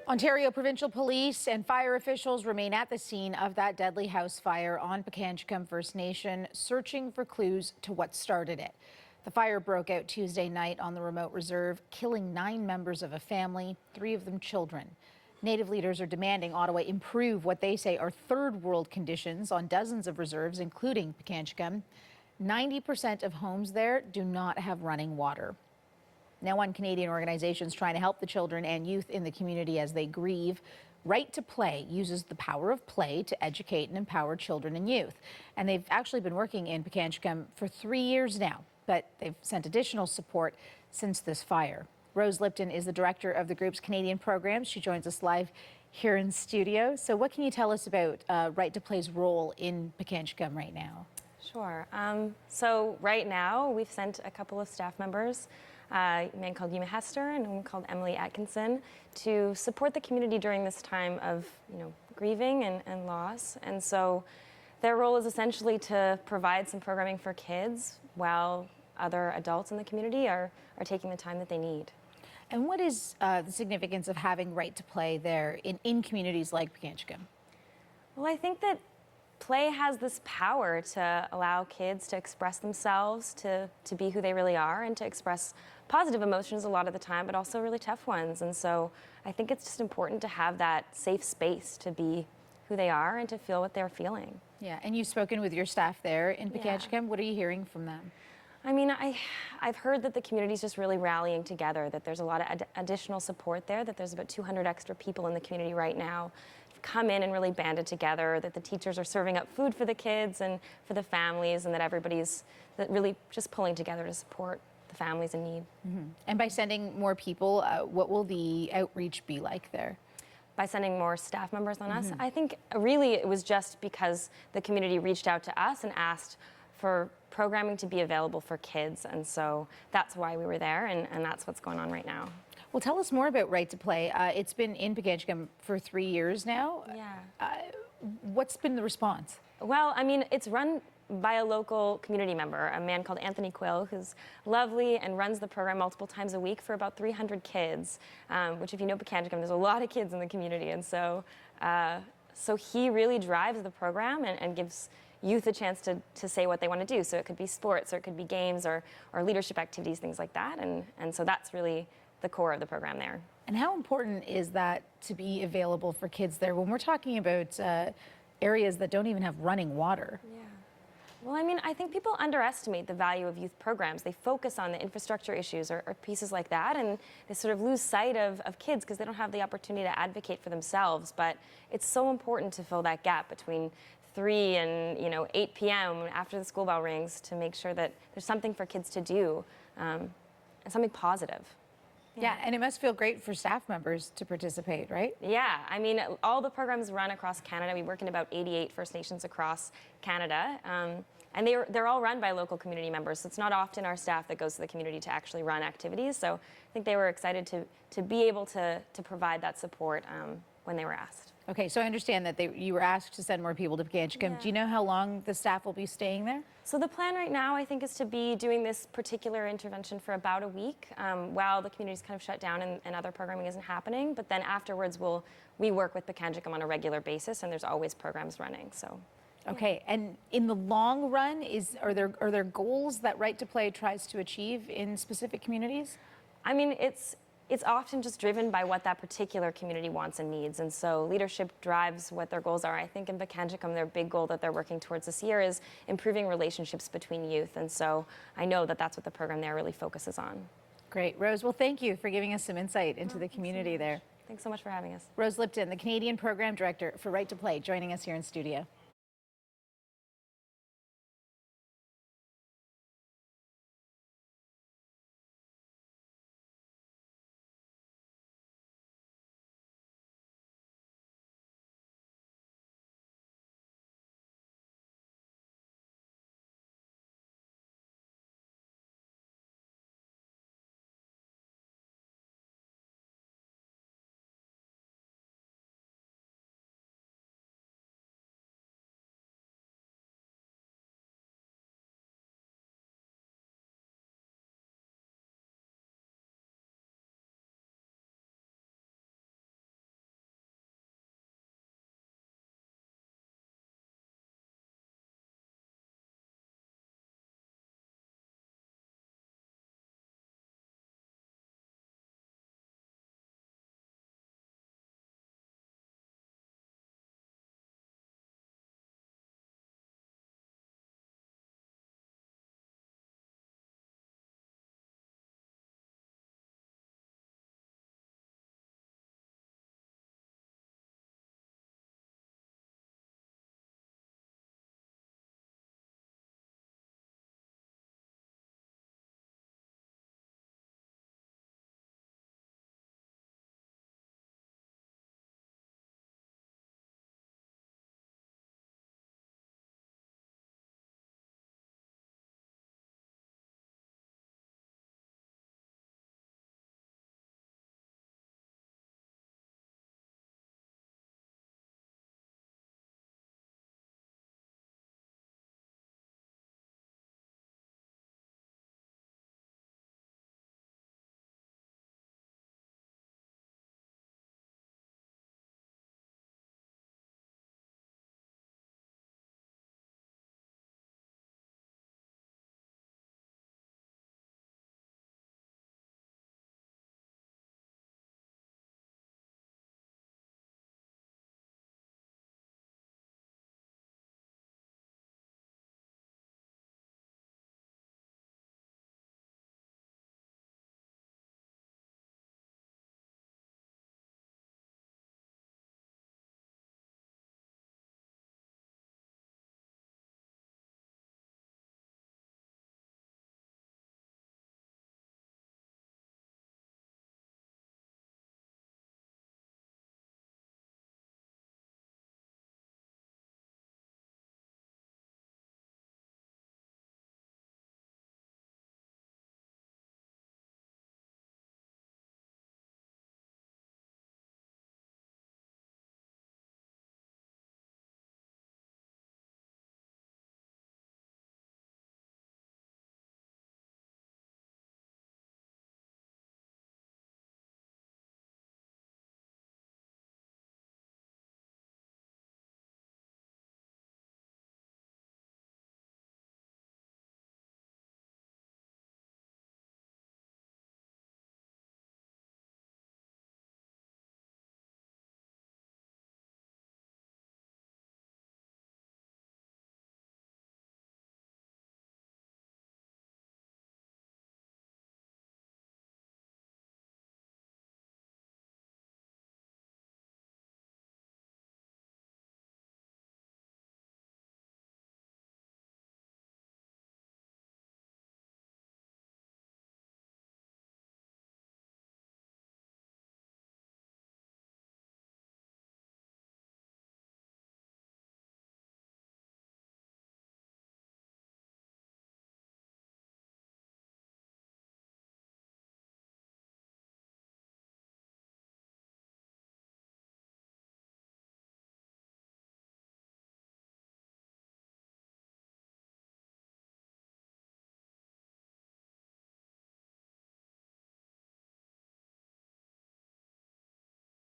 Ontario Provincial Police and fire officials remain at the scene of that deadly house fire on PIkangikum First Nation, searching for clues to what started it. The fire broke out Tuesday night on the remote reserve, killing 9 members of a family, 3 of them children. Native leaders are demanding Ottawa improve what they say are third world conditions on dozens of reserves, including PIkangikum. 90% of homes there do not have running water. Now, one Canadian organization is trying to help the children and youth in the community as they grieve. Right to Play uses the power of play to educate and empower children and youth. And they've actually been working in PIkangikum for 3 years now, but they've sent additional support since this fire. Rose Lipton is the director of the group's Canadian programs. She joins us live here in studio. So what can you tell us about Right to Play's role in PIkangikum right now? Sure. So right now we've sent a couple of staff members, a man called Yuma Hester and a woman called Emily Atkinson, to support the community during this time of, grieving and loss. And so their role is essentially to provide some programming for kids while other adults in the community are taking the time that they need. And what is the significance of having Right to Play there in communities like PIkangikum? Well, I think that play has this power to allow kids to express themselves, to be who they really are, and to express positive emotions a lot of the time, but also really tough ones. And so I think it's just important to have that safe space to be who they are and to feel what they're feeling. Yeah, and you've spoken with your staff there in PIkangikum. Yeah. What are you hearing from them? I mean, I've heard that the community's just really rallying together, that there's a lot of additional support there, that there's about 200 extra people in the community right now come in and really banded together, that the teachers are serving up food for the kids and for the families, and that everybody's really just pulling together to support the families in need. Mm-hmm. And by sending more people, what will the outreach be like there? By sending more staff members on us? I think really it was just because the community reached out to us and asked for programming to be available for kids, and so that's why we were there, and that's what's going on right now. Well, tell us more about Right to Play. It's been in PIkangikum for 3 years now. Yeah. What's been the response? Well, I mean, it's run by a local community member, a man called Anthony Quill, who's lovely and runs the program multiple times a week for about 300 kids, which if you know PIkangikum, there's a lot of kids in the community, and so he really drives the program and gives youth a chance to say what they want to do. So it could be sports, or it could be games, or leadership activities, things like that, and so that's really the core of the program there. And how important is that to be available for kids there when we're talking about areas that don't even have running water? Yeah. Well, I mean, I think people underestimate the value of youth programs. They focus on the infrastructure issues or pieces like that, and they sort of lose sight of kids because they don't have the opportunity to advocate for themselves. But it's so important to fill that gap between 3 and 8 p.m. after the school bell rings, to make sure that there's something for kids to do, and something positive. Yeah, and it must feel great for staff members to participate, right? Yeah, I mean, all the programs run across Canada. We work in about 88 First Nations across Canada, and they're all run by local community members. So it's not often our staff that goes to the community to actually run activities. So I think they were excited to be able to provide that support when they were asked. Okay, so I understand that you were asked to send more people to PIkangikum. Yeah. Do you know how long the staff will be staying there? So the plan right now, I think, is to be doing this particular intervention for about a week while the community's kind of shut down and other programming isn't happening. But then afterwards, we work with PIkangikum on a regular basis, and there's always programs running. So. Okay, and in the long run, are there goals that Right to Play tries to achieve in specific communities? I mean, it's often just driven by what that particular community wants and needs, and so leadership drives what their goals are. I think in PIkangikum, their big goal that they're working towards this year is improving relationships between youth, and so I know that that's what the program there really focuses on. Great. Rose, well, thank you for giving us some insight into the community there. Thanks so much for having us. Rose Lipton, the Canadian Program Director for Right to Play, joining us here in studio.